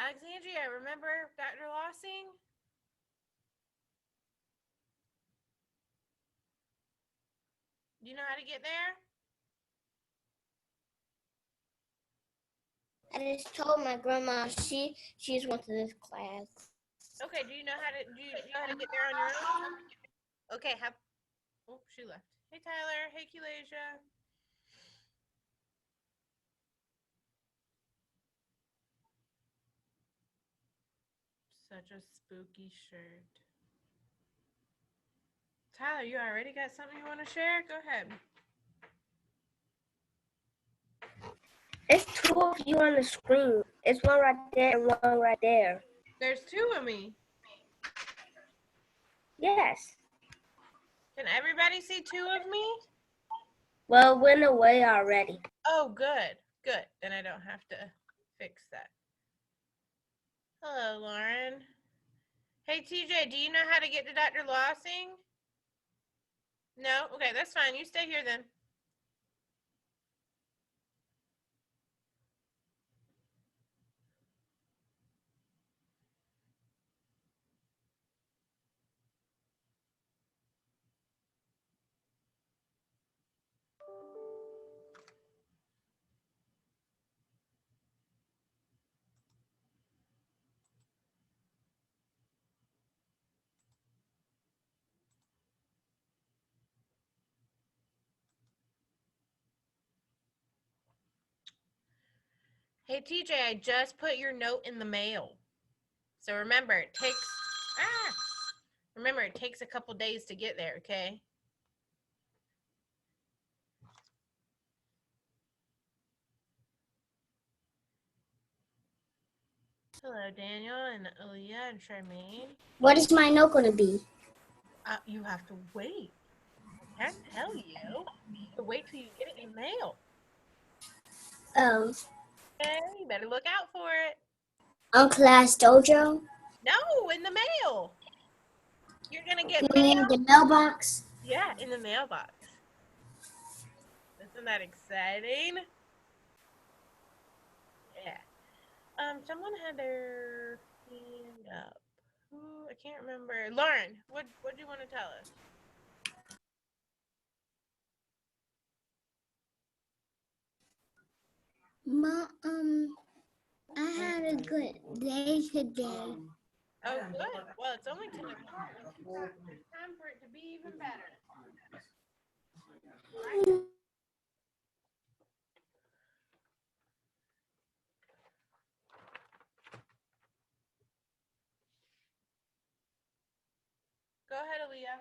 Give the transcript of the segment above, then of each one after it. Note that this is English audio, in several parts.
Alexandria, remember Dr. Lossing? Do you know how to get there? I just told my grandma she's went to this class. Okay, do you know how to get there on your own? Okay, oh, she left. Hey Tyler, hey Kelasia. Such a spooky shirt. Tyler, you already got something you want to share? Go ahead. It's two of you on the screen. It's one right there and one right there. There's two of me. Yes. Can everybody see two of me? Well, it went away already. Oh, good. Good. Then I don't have to fix that. Hello, Lauren. Hey, TJ, do you know how to get to Dr. Lossing? No? Okay, that's fine. You stay here then. Hey, TJ, I just put your note in the mail. So remember, it takes a couple days to get there, okay? Hello, Daniel and Aaliyah and Charmaine. What is my note going to be? You have to wait. I can't tell you. To wait till you get it in the mail. Oh. Okay, you better look out for it. On Class Dojo? No, in the mail. You're gonna get You mean the mailbox? Yeah, in the mailbox. Isn't that exciting? Yeah. Someone had their hand up. Ooh, I can't remember. Lauren, what do you want to tell us? I had a good day today. Oh, good. Well, it's only 10 o'clock. Time for it to be even better. Right? Go ahead, Aaliyah.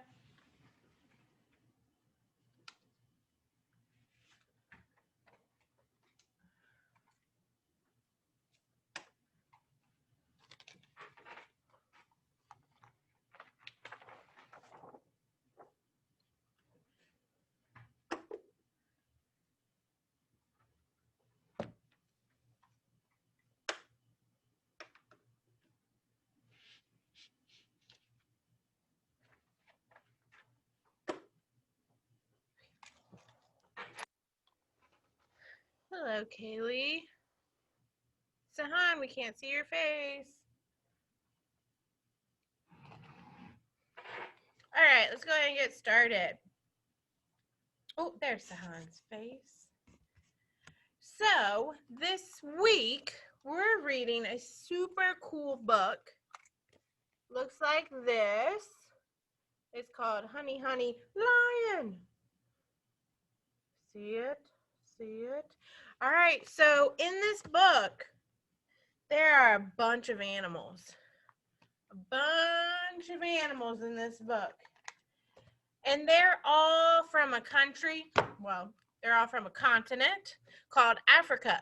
Hello, Kaylee. Sahan, we can't see your face. All right, let's go ahead and get started. Oh, there's Sahan's face. So, this week, we're reading a super cool book. Looks like this. It's called Honey, Honey, Lion. See it? See it? All right, so in this book, there are a bunch of animals. A bunch of animals in this book. And they're all from a country, well, they're all from a continent called Africa.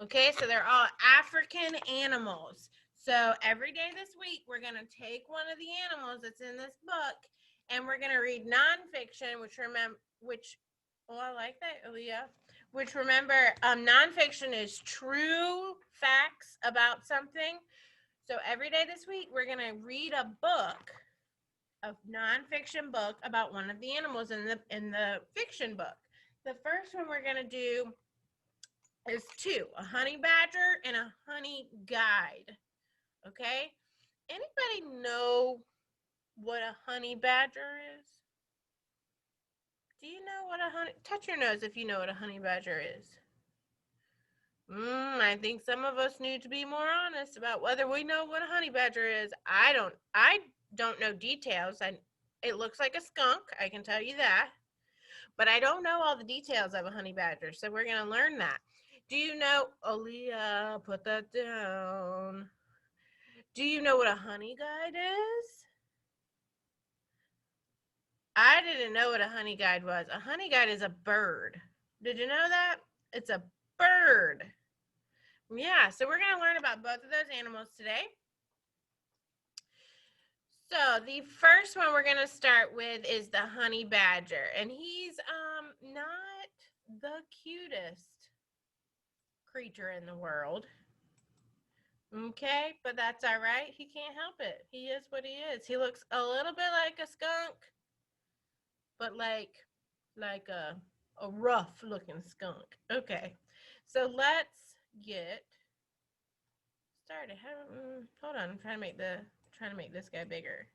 Okay, so they're all African animals. So every day this week, we're going to take one of the animals that's in this book and we're going to read nonfiction, oh, I like that, Aaliyah. Which remember, nonfiction is true facts about something. So every day this week, we're going to read a book, a nonfiction book about one of the animals in the fiction book. The first one we're going to do is two, a honey badger and a honey guide. Okay? Anybody know what a honey badger is? Do you know what a honey, touch your nose if you know what a honey badger is. I think some of us need to be more honest about whether we know what a honey badger is. I don't know details. It looks like a skunk, I can tell you that. But I don't know all the details of a honey badger, so we're going to learn that. Do you know, Aaliyah, put that down. Do you know what a honey guide is? I didn't know what a honey guide was. A honey guide is a bird. Did you know that? It's a bird. Yeah, so we're going to learn about both of those animals today. So the first one we're going to start with is the honey badger. And he's not the cutest creature in the world. Okay, but that's all right. He can't help it. He is what he is. He looks a little bit like a skunk, but like a rough looking skunk. Okay, so let's get started. Hold on, I'm trying to make this guy bigger.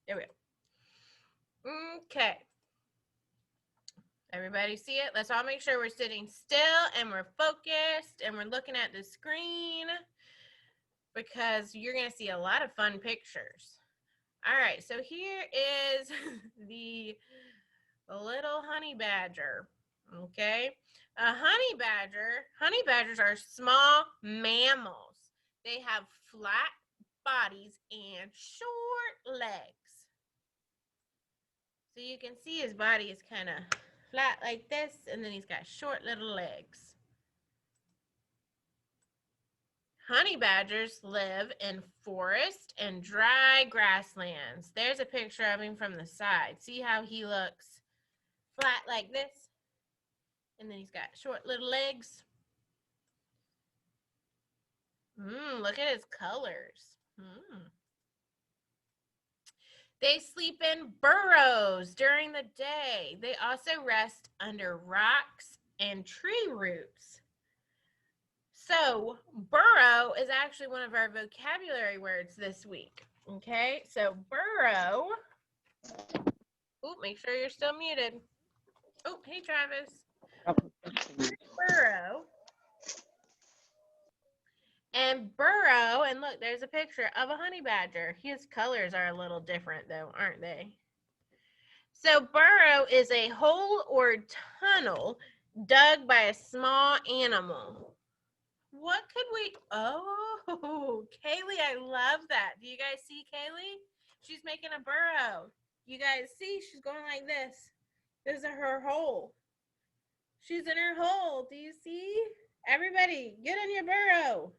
There we go. Okay. Everybody see it? Let's all make sure we're sitting still and we're focused and we're looking at the screen because you're going to see a lot of fun pictures. All right, so here is the little honey badger, okay? Honey badgers are small mammals. They have flat bodies and short legs. So you can see his body is kind of flat like this, and then he's got short little legs. Honey badgers live in forest and dry grasslands. There's a picture of him from the side. See how he looks flat like this? And then he's got short little legs. Look at his colors. They sleep in burrows during the day. They also rest under rocks and tree roots. So burrow is actually one of our vocabulary words this week. Okay, so burrow. Oh, make sure you're still muted. Oh, hey, Travis. Burrow. And burrow, and look, there's a picture of a honey badger. His colors are a little different, though, aren't they? So burrow is a hole or tunnel dug by a small animal. What could we, oh, Kaylee, I love that. Do you guys see Kaylee? She's making a burrow. You guys see, she's going like this. This is her hole. She's in her hole. Do you see? Everybody, get in your burrow.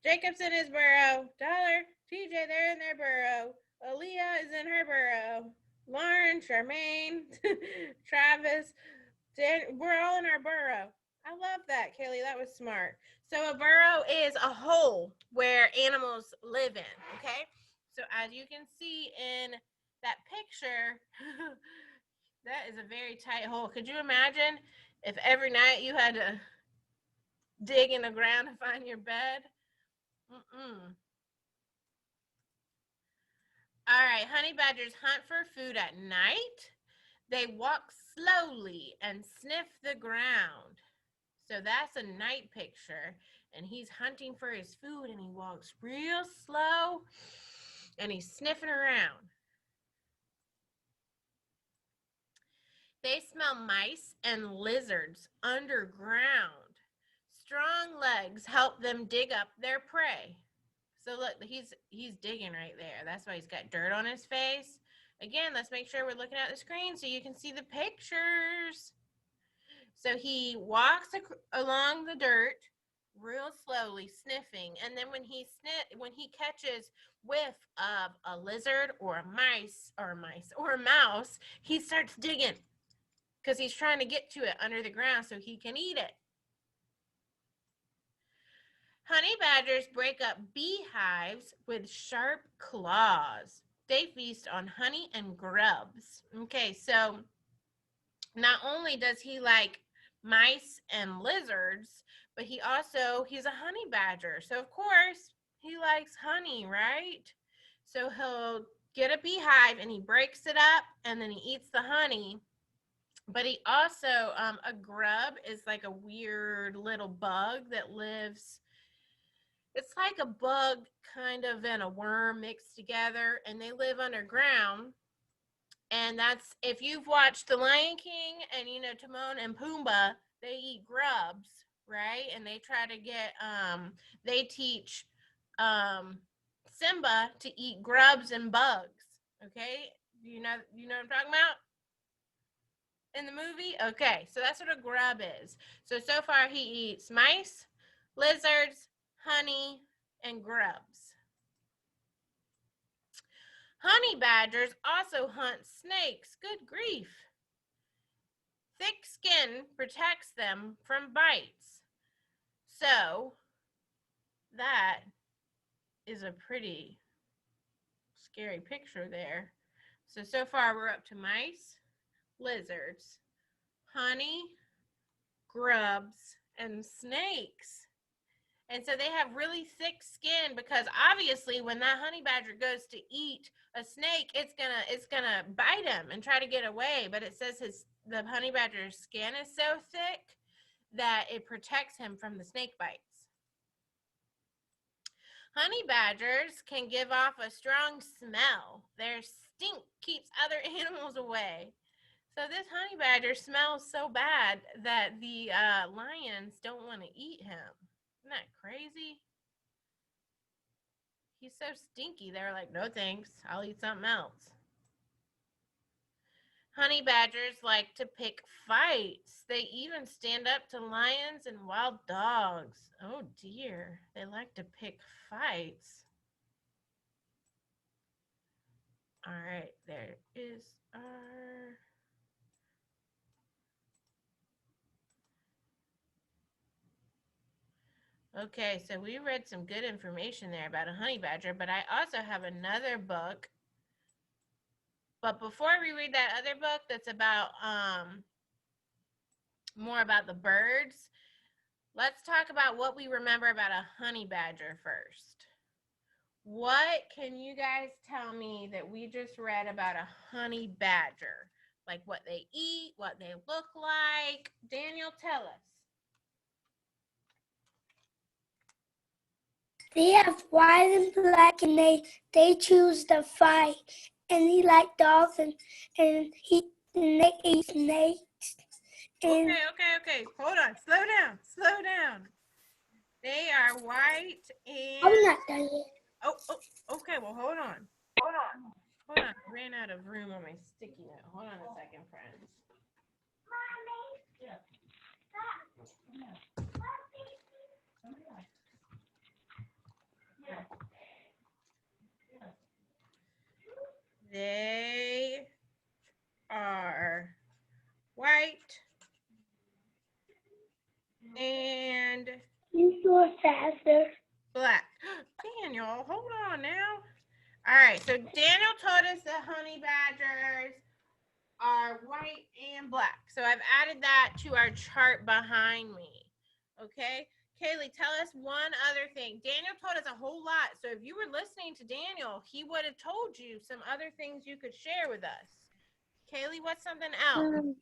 Jacob's in his burrow. Dollar, TJ, they're in their burrow. Aaliyah is in her burrow. Lauren, Charmaine, Travis, we're all in our burrow. I love that, Kaylee. That was smart. So a burrow is a hole where animals live in, okay? So as you can see in that picture, that is a very tight hole. Could you imagine if every night you had to dig in the ground to find your bed? All right, honey badgers hunt for food at night. They walk slowly and sniff the ground. So that's a night picture. And he's hunting for his food and he walks real slow and he's sniffing around. They smell mice and lizards underground. Strong legs help them dig up their prey. So look, he's digging right there. That's why he's got dirt on his face. Again, let's make sure we're looking at the screen so you can see the pictures. So he walks along the dirt real slowly, sniffing, and then when he catches whiff of a lizard or a mouse, he starts digging because he's trying to get to it under the ground so he can eat it. Honey badgers break up beehives with sharp claws. They feast on honey and grubs. Okay, so not only does he like mice and lizards, but he's a honey badger. So of course he likes honey, right? So he'll get a beehive and he breaks it up and then he eats the honey. But he also, a grub is like a weird little bug that lives, it's like a bug kind of and a worm mixed together, and they live underground. And that's, if you've watched The Lion King and you know Timon and Pumbaa, they eat grubs, right? And they try to get, they teach Simba to eat grubs and bugs. Okay, you know what I'm talking about in the movie? Okay, so that's what a grub is. So far he eats mice, lizards, honey, and grubs. Honey badgers also hunt snakes. Good grief. Thick skin protects them from bites. So that is a pretty scary picture there. So far we're up to mice, lizards, honey, grubs, and snakes. And so they have really thick skin because obviously when that honey badger goes to eat a snake, it's gonna bite him and try to get away. But it says the honey badger's skin is so thick that it protects him from the snake bites. Honey badgers can give off a strong smell. Their stink keeps other animals away. So this honey badger smells so bad that the lions don't want to eat him. Isn't that crazy? He's so stinky. They're like, no thanks, I'll eat something else. Honey badgers like to pick fights. They even stand up to lions and wild dogs. Oh dear, they like to pick fights. All right, there is our... Okay, so we read some good information there about a honey badger, but I also have another book. But before we read that other book that's about more about the birds, let's talk about what we remember about a honey badger first. What can you guys tell me that we just read about a honey badger? Like what they eat, what they look like. Daniel, tell us. They have white and black, and they choose to fight. And he like dogs, and they eat snakes. And Okay. Hold on. Slow down. They are white and... I'm not done yet. Oh, okay. Well, hold on. I ran out of room on my sticky note. Hold on a second, friends. They are white and... You do it faster. Black. Daniel, hold on now. All right, so Daniel told us that honey badgers are white and black. So I've added that to our chart behind me. Okay, Kaylee, tell us one other thing. Daniel told us a whole lot. So if you were listening to Daniel, he would have told you some other things you could share with us. Kaylee, what's something else?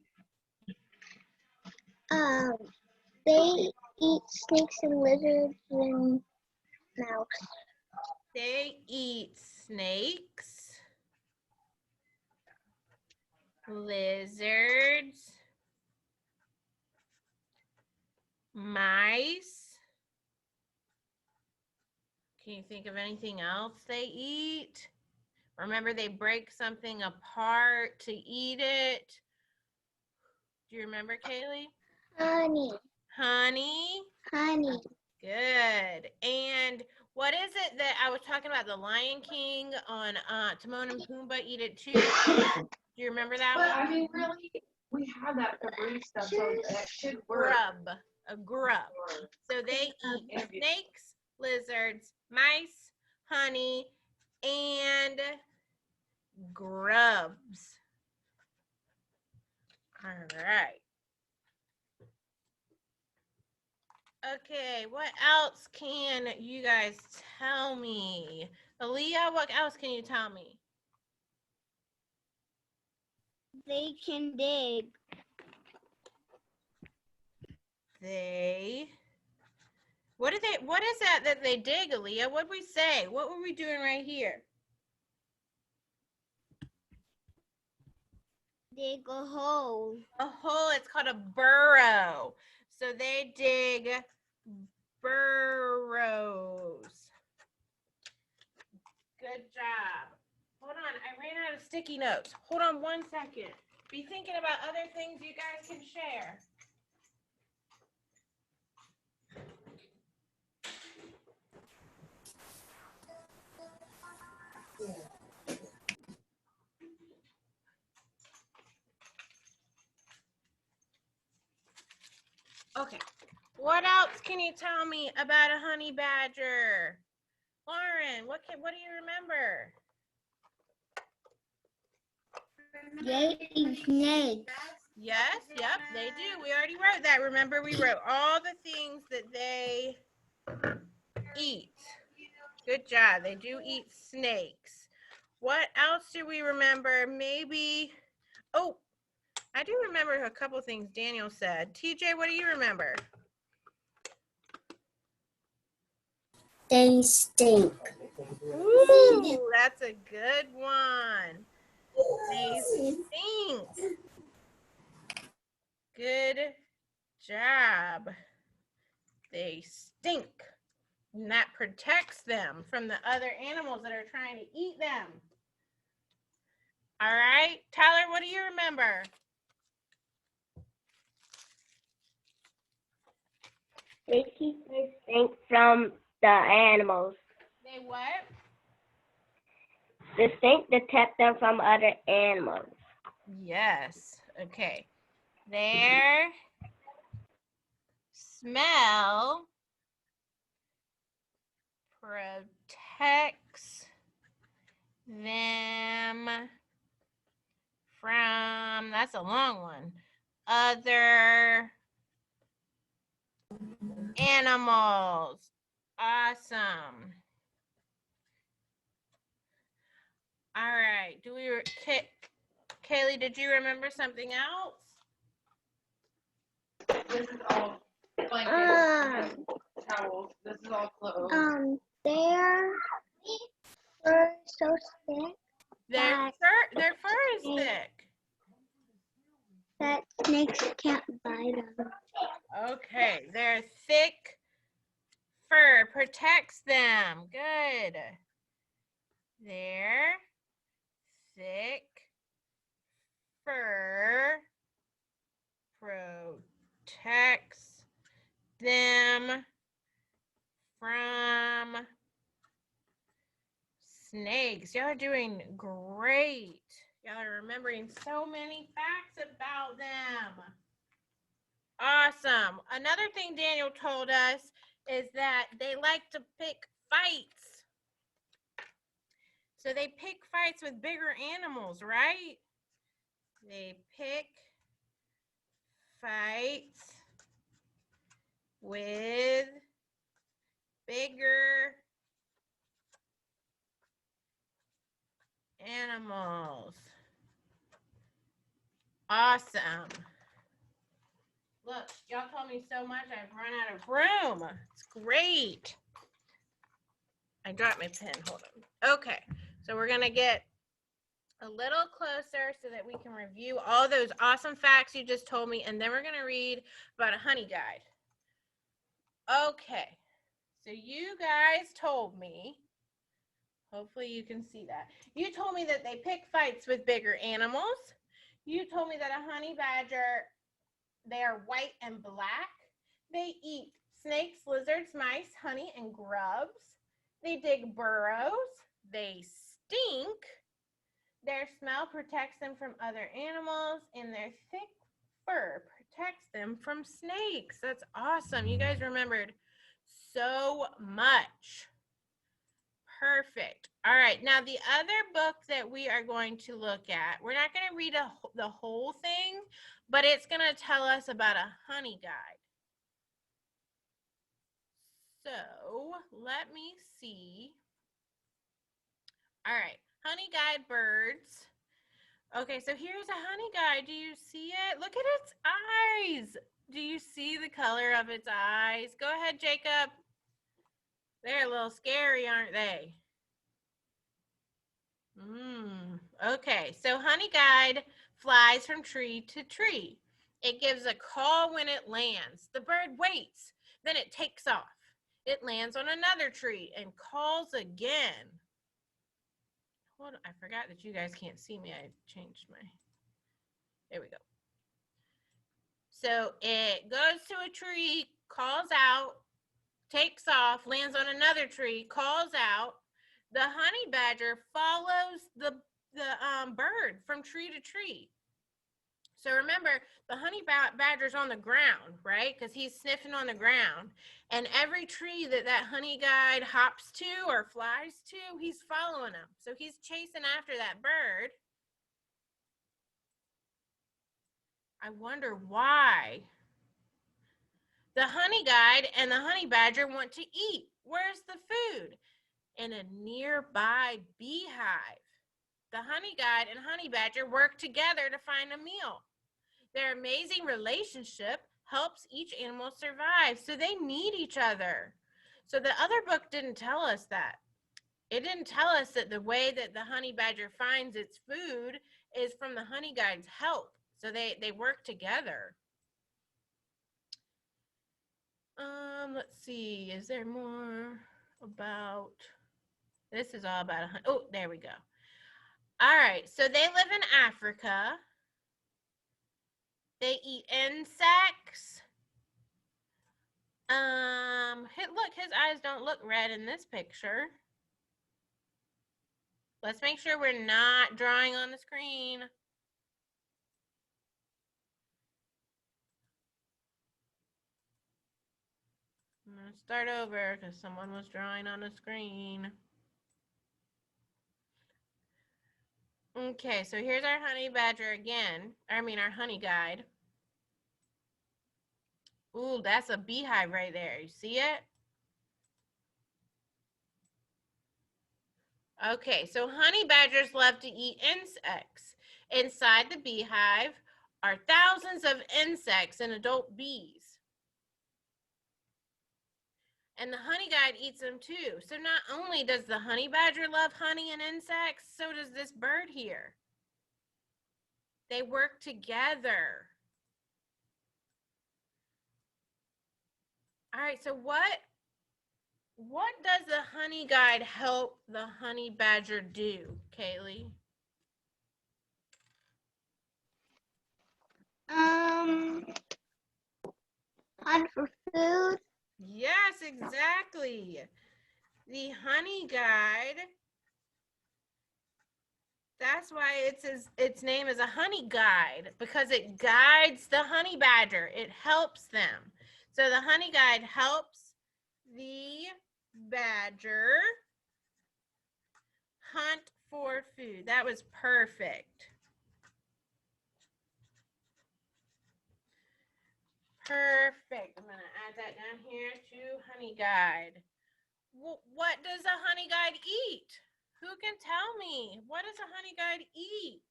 They eat snakes and lizards and mouse. They eat snakes, lizards, mice. Can you think of anything else they eat? Remember, they break something apart to eat it. Do you remember, Kaylee? Honey. Good. And what is it that I was talking about? The Lion King on Timon and Pumbaa eat it too. Do you remember that one? I mean, really, we have that Febreze stuff, so that should work. A grub. So they eat snakes, lizards, mice, honey, and grubs. All right. Okay, what else can you guys tell me? Aaliyah, what else can you tell me? They can dig. What is that they dig, Aaliyah? What did we say? What were we doing right here? Dig a hole. A hole, it's called a burrow. So they dig burrows. Good job. Hold on, I ran out of sticky notes. Hold on 1 second. Be thinking about other things you guys can share. Okay. What else can you tell me about a honey badger? Lauren, what do you remember? They eat snakes. Yes, yep, they do. We already wrote that. Remember, we wrote all the things that they eat. Good job. They do eat snakes. What else do we remember? Maybe, oh, I do remember a couple things Daniel said. TJ, what do you remember? They stink. Ooh, that's a good one. They stink. Good job. They stink. And that protects them from the other animals that are trying to eat them. All right, Tyler, what do you remember? They keep their stink from the animals. They what? The stink detects them from other animals. Yes. Okay. Their smell protects them from, that's a long one, other animals. Awesome. All right. Kaylee, did you remember something else? This is all blankets, towels. This is all clothes. Their fur is so thick Their fur is thick. that snakes can't bite them. Okay, their thick fur protects them. Good. Their thick fur protects them from snakes. Y'all are doing great. Y'all are remembering so many facts about them. Awesome. Another thing Daniel told us is that they like to pick fights. So they pick fights with bigger animals, right? They pick fights with bigger animals. Awesome. Look, y'all told me so much, I've run out of room. It's great. I dropped my pen, hold on. Okay, so we're gonna get a little closer so that we can review all those awesome facts you just told me, and then we're gonna read about a honey guide. Okay, so you guys told me, hopefully you can see that. You told me that they pick fights with bigger animals. You told me that a honey badger, they are white and black. They eat snakes, lizards, mice, honey, and grubs. They dig burrows. They stink. Their smell protects them from other animals, and their thick fur protects them from snakes. That's awesome. You guys remembered so much. Perfect. All right. Now, the other book that we are going to look at, we're not going to read the whole thing, but it's going to tell us about a honey guide. So let me see. All right, honey guide birds. Okay, so here's a honey guide. Do you see it? Look at its eyes. Do you see the color of its eyes? Go ahead, Jacob. They're a little scary, aren't they? Okay, so honey guide flies from tree to tree. It gives a call when it lands. The bird waits, then it takes off. It lands on another tree and calls again. Hold on, I forgot that you guys can't see me. I changed my, there we go. So it goes to a tree, calls out, takes off, lands on another tree, calls out. The honey badger follows the bird from tree to tree. So remember, the honey badger's on the ground, right? Because he's sniffing on the ground. And every tree that honey guide hops to or flies to, he's following him. So he's chasing after that bird. I wonder why. The honey guide and the honey badger want to eat. Where's the food? In a nearby beehive. The honey guide and honey badger work together to find a meal. Their amazing relationship helps each animal survive, so they need each other. So the other book didn't tell us that. It didn't tell us that the way that the honey badger finds its food is from the honey guide's help. So they work together. Let's see, is there more about, this is all about, oh, there we go. All right, so they live in Africa. They eat insects. Look, his eyes don't look red in this picture. Let's make sure we're not drawing on the screen. I'm gonna start over because someone was drawing on the screen. Okay, so here's our honey badger again. Our honey guide. Ooh, that's a beehive right there. You see it? Okay, so honey badgers love to eat insects. Inside the beehive are thousands of insects and adult bees. And the honey guide eats them too. So not only does the honey badger love honey and insects, so does this bird here. They work together. All right, so what does the honey guide help the honey badger do, Kaylee? Hunt for food. Yes, exactly. The honey guide, that's why its name is a honey guide, because it guides the honey badger. It helps them. So the honey guide helps the badger hunt for food. That was perfect. Perfect. I'm going to add that down here to honey guide. What does a honey guide eat? Who can tell me? What does a honey guide eat?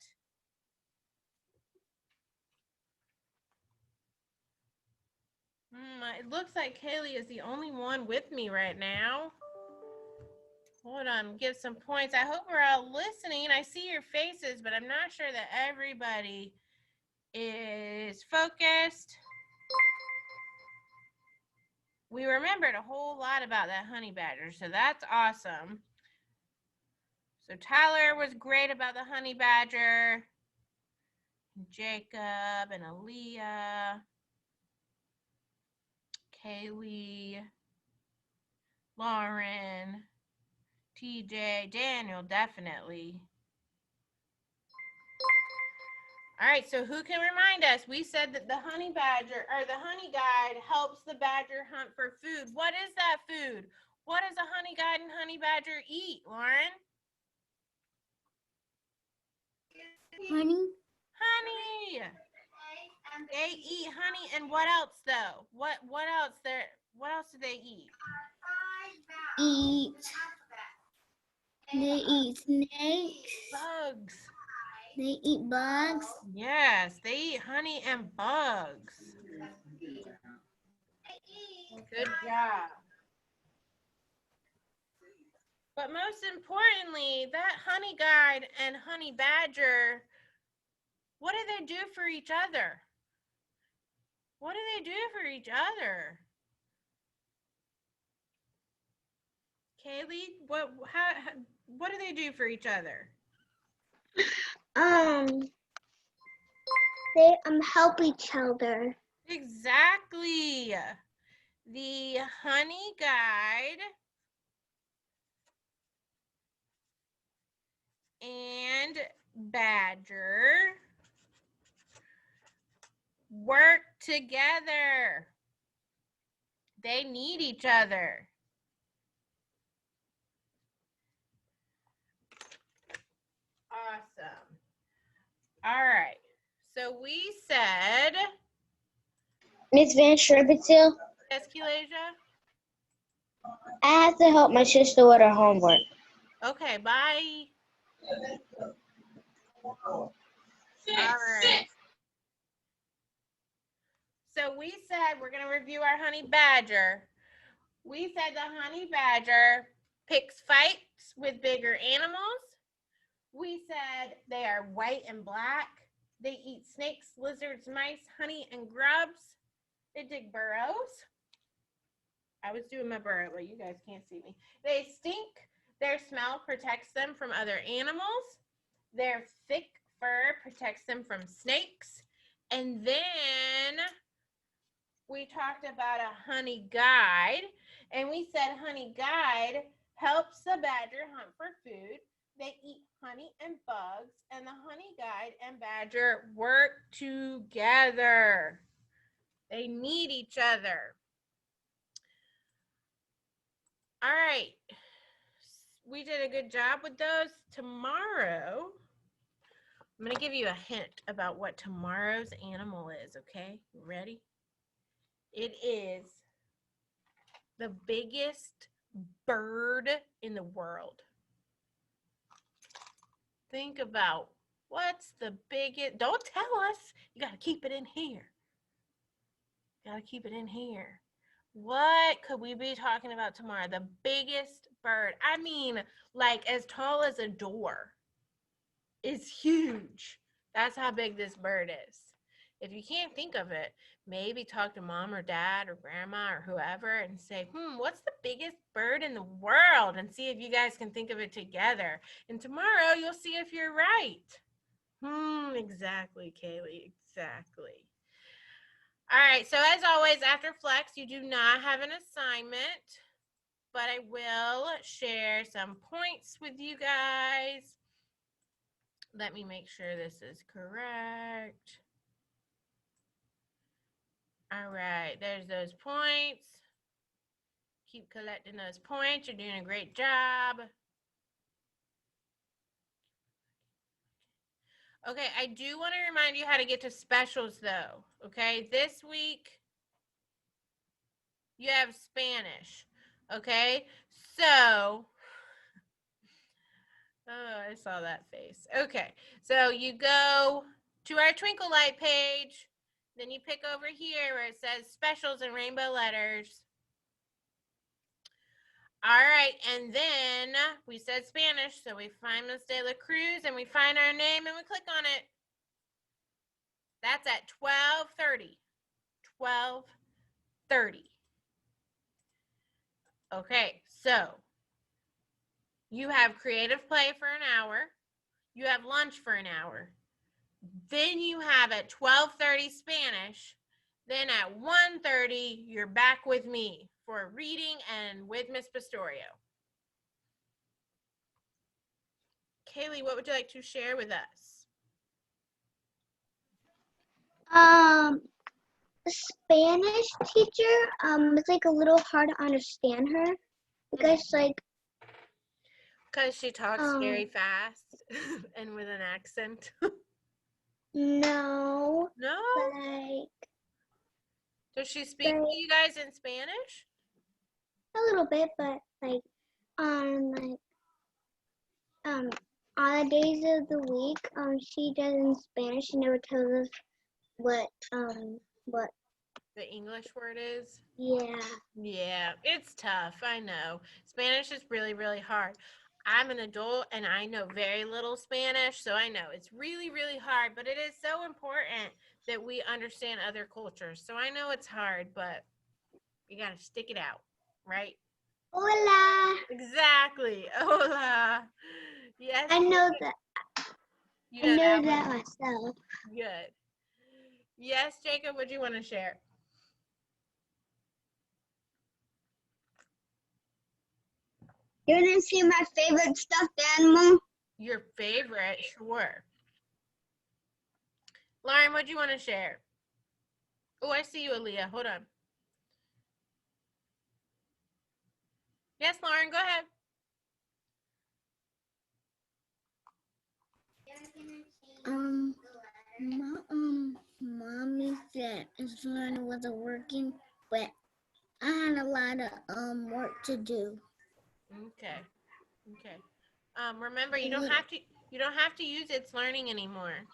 It looks like Kaylee is the only one with me right now. Hold on, give some points. I hope we're all listening. I see your faces, but I'm not sure that everybody is focused. We remembered a whole lot about that honey badger, so that's awesome. So Tyler was great about the honey badger. Jacob and Aaliyah. Kaylee. Lauren. TJ. Daniel, definitely. All right, so who can remind us? We said that the honey badger, or the honey guide, helps the badger hunt for food. What is that food? What does a honey guide and honey badger eat, Lauren? Honey. Honey. They eat honey, and what else though? What else do they eat? eat snakes. Bugs. They eat bugs. Yes, they eat honey and bugs. Good job. But most importantly, that honey guide and honey badger, what do they do for each other? What do they do for each other? Kaylee, what do they do for each other? They help each other. Exactly. The honey guide and badger work together. They need each other. Awesome. All right. So we said, Miss Van Sherbitil, yes, Kelasia? I have to help my sister with her homework. Okay, bye. All right. So we said we're going to review our honey badger. We said the honey badger picks fights with bigger animals. We said they are white and black. They eat snakes, lizards, mice, honey, and grubs. They dig burrows. I was doing my burrow, but you guys can't see me. They stink. Their smell protects them from other animals. Their thick fur protects them from snakes. And then we talked about a honey guide, and we said honey guide helps the badger hunt for food. They eat honey and bugs, and the honey guide and badger work together. They need each other. All right. We did a good job with those. Tomorrow, I'm going to give you a hint about what tomorrow's animal is, okay? You ready? It is the biggest bird in the world. Think about what's the biggest, don't tell us. You got to keep it in here. Got to keep it in here. What could we be talking about tomorrow? The biggest bird. I mean, like as tall as a door. It's huge. That's how big this bird is. If you can't think of it, maybe talk to mom or dad or grandma or whoever and say, what's the biggest bird in the world? And see if you guys can think of it together. And tomorrow you'll see if you're right. Exactly, Kaylee, exactly. All right, so as always, after Flex, you do not have an assignment, but I will share some points with you guys. Let me make sure this is correct. All right, there's those points. Keep collecting those points. You're doing a great job. Okay, I do want to remind you how to get to specials, though. Okay, this week you have Spanish. Okay, so, oh, I saw that face. Okay, so you go to our Twinkle Light page. Then you pick over here where it says specials in rainbow letters. All right, and then we said Spanish, so we find Miss De La Cruz and we find our name and we click on it. That's at 12:30. 12:30. Okay, so you have creative play for an hour. You have lunch for an hour. Then you have at 12:30 Spanish. Then at 1:30, you're back with me for reading and with Miss Pastorio. Kaylee, what would you like to share with us? Spanish teacher, it's like a little hard to understand her because Because she talks very fast and with an accent. No. No? Does she speak to you guys in Spanish? A little bit, but like on the days of the week, she does in Spanish. She never tells us what The English word is? yeah. Yeah, it's tough. I know. Spanish is really, really hard. I'm an adult and I know very little Spanish, so I know it's really, really hard, but it is so important that we understand other cultures. So I know it's hard, but you got to stick it out, right? Hola. Exactly. Hola. Yes. I know Jacob. that. You I know know that that one? myself. Good. Yes, Jacob, what do you want to share? You want to see my favorite stuffed animal? Your favorite? Sure. Lauren, what do you want to share? Oh, I see you, Aaliyah. Hold on. Yes, Lauren, go ahead. My mommy said it's learning wasn't working, but I had a lot of work to do. Okay. Okay. Remember, you don't have to use It's Learning anymore.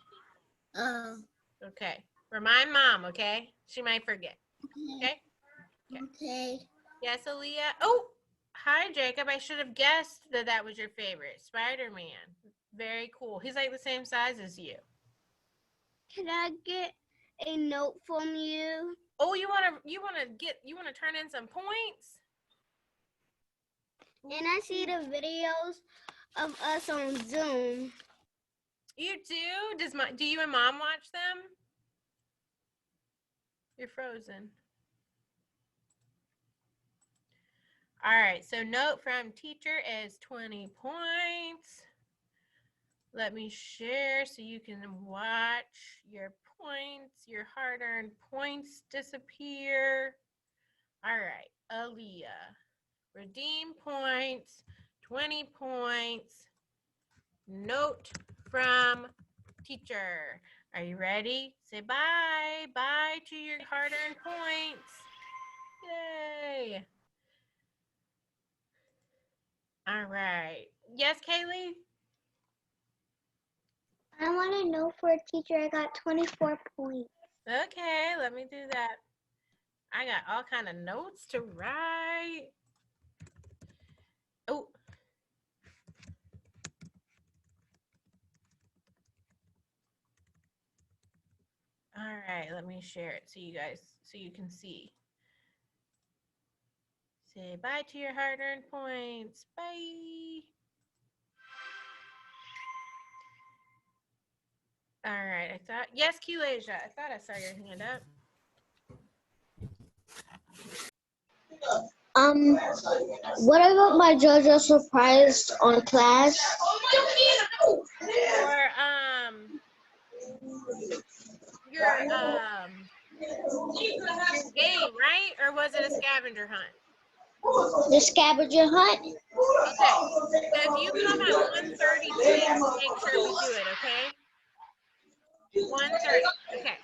Okay. Remind mom, okay? She might forget. Okay? Okay. Yes, Aaliyah. Oh, hi, Jacob. I should have guessed that that was your favorite. Spider-Man. Very cool. He's like the same size as you. Can I get a note from you? Oh, you wanna turn in some points? And I see the videos of us on Zoom. You do? Do you and mom watch them? You're frozen. All right, so note from teacher is 20 points. Let me share so you can watch your points, your hard-earned points disappear. All right, Aaliyah. Redeem points, 20 points. Note from teacher. Are you ready? Say bye. Bye to your hard-earned points. Yay. All right. Yes, Kaylee? I want to know for a teacher. I got 24 points. Okay, let me do that. I got all kind of notes to write. Oh. All right, let me share it so you can see. Say bye to your hard-earned points. Bye. All right, yes, Kilasia, I thought I saw your hand up. What about my JoJo surprise on class? Or your game, right? Or was it a scavenger hunt? The scavenger hunt? Okay. So if you come at 1:30, please make sure we do it, okay? 1:30. Okay.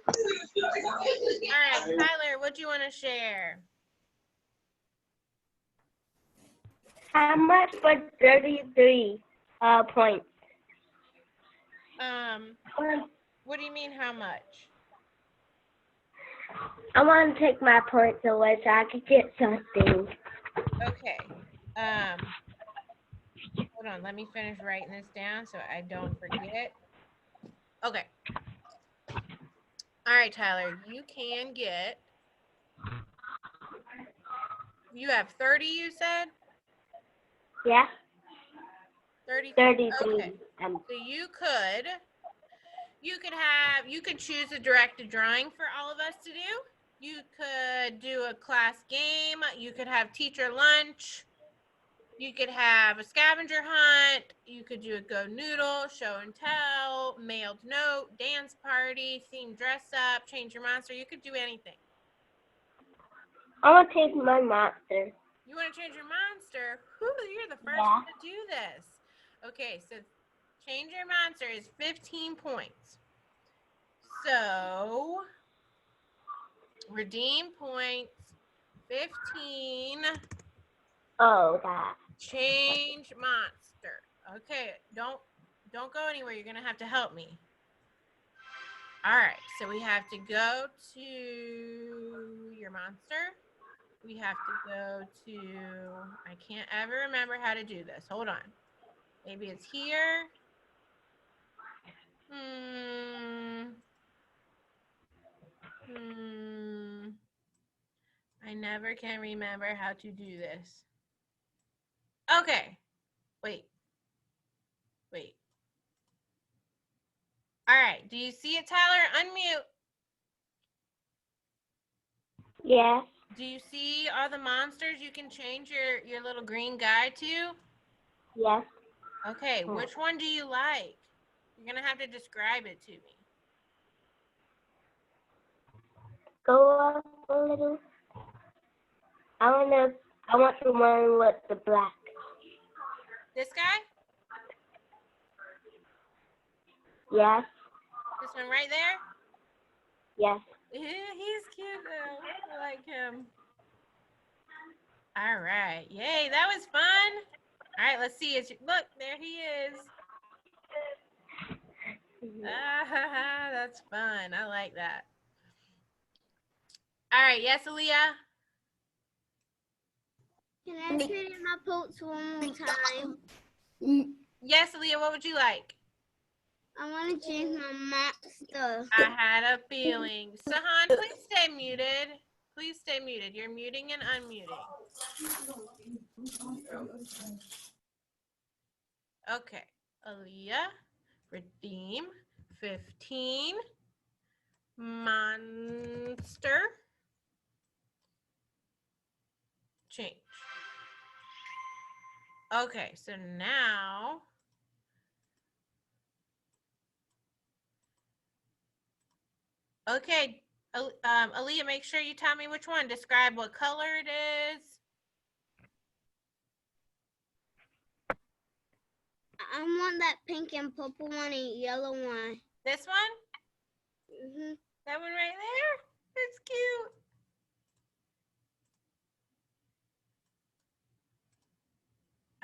All right, Tyler, what do you want to share? How much for 33 points? What do you mean how much? I want to take my points away so I could get something. Okay. Hold on, let me finish writing this down so I don't forget. Okay. All right, Tyler, you can get, you have 30, you said? Yeah? 33. 33. Okay. So you could choose a directed drawing for all of us to do. You could do a class game. You could have teacher lunch. You could have a scavenger hunt. You could do a go noodle, show and tell, mailed note, dance party, theme dress up, change your monster. You could do anything. I want to take my monster. You want to change your monster? Whew, you're the first one to do this. Okay, so change your monster is 15 points. So redeem points, 15. Oh, that. Change monster. Okay, don't go anywhere. You're gonna have to help me. All right, so we have to go to your monster. We have to go to, I can't ever remember how to do this. Hold on. Maybe it's here. I never can remember how to do this. Okay. Wait. All right. Do you see it, Tyler? Unmute. Yes. Do you see all the monsters you can change your little green guide to? Yes. Okay. Which one do you like? You're going to have to describe it to me. Go up a little. I want the one with the black. This guy? Yes. This one right there? Yes. He's cute though. I like him. All right. Yay, that was fun. All right, let's see. Look, there he is. That's fun. I like that. All right. Yes, Aaliyah? Can I trade in my posts one more time? Yes, Aaliyah, what would you like? I want to change my monster. I had a feeling. Sahan, please stay muted. Please stay muted. You're muting and unmuting. Okay. Aaliyah, redeem, 15, monster, change. Okay, so now, okay, Aaliyah, make sure you tell me which one. Describe what color it is. I want that pink and purple one and yellow one. This one? That one right there? It's cute.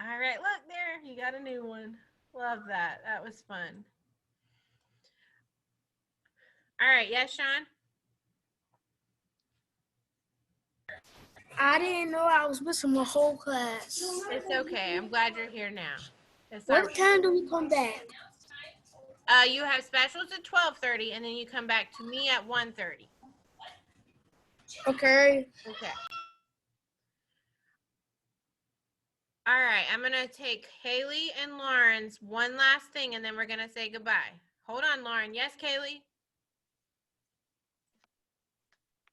All right, look there. You got a new one. Love that. That was fun. All right, yes, Sean? I didn't know I was missing my whole class. It's okay. I'm glad you're here now. It's What time do we come back? You have specials at 12:30, and then you come back to me at 1:30. Okay. Okay. All right, I'm going to take Haley and Lauren's one last thing, and then we're going to say goodbye. Hold on, Lauren. Yes, Kaylee?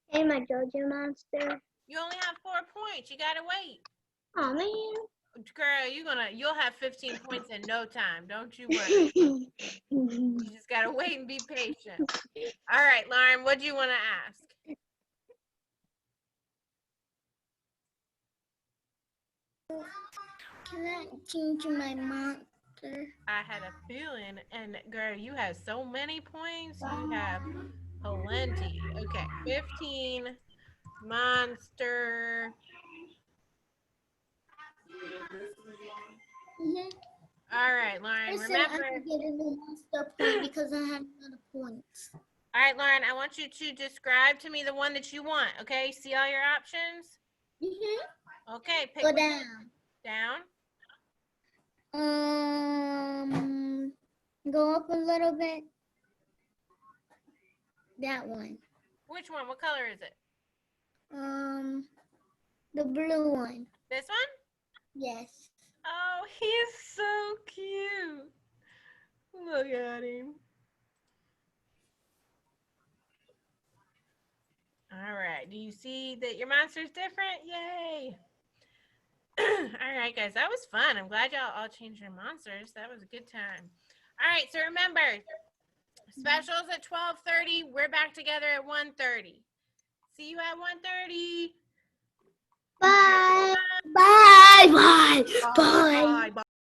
Hey, my JoJo monster. You only have 4 points. You got to wait. Oh man. Girl, you'll have 15 points in no time. Don't you worry. You just got to wait and be patient. All right, Lauren, what do you want to ask? Can I change my monster? I had a feeling, and girl, you have so many points. You have plenty. Okay, 15, monster. All right, Lauren, I said remember. I could get a new monster point because I have other points. All right, Lauren, I want you to describe to me the one that you want, okay? See all your options? Okay, pick Go one. down. Down. Go up a little bit. That one. Which one? What color is it? The blue one. This one? Yes. Oh, he's so cute. Look at him. All right. Do you see that your monster's different? Yay. All right, guys. That was fun. I'm glad y'all all changed your monsters. That was a good time. All right. So remember, specials at 12:30. We're back together at 1:30. See you at 1:30. Bye. Bye. Bye. Bye. Bye.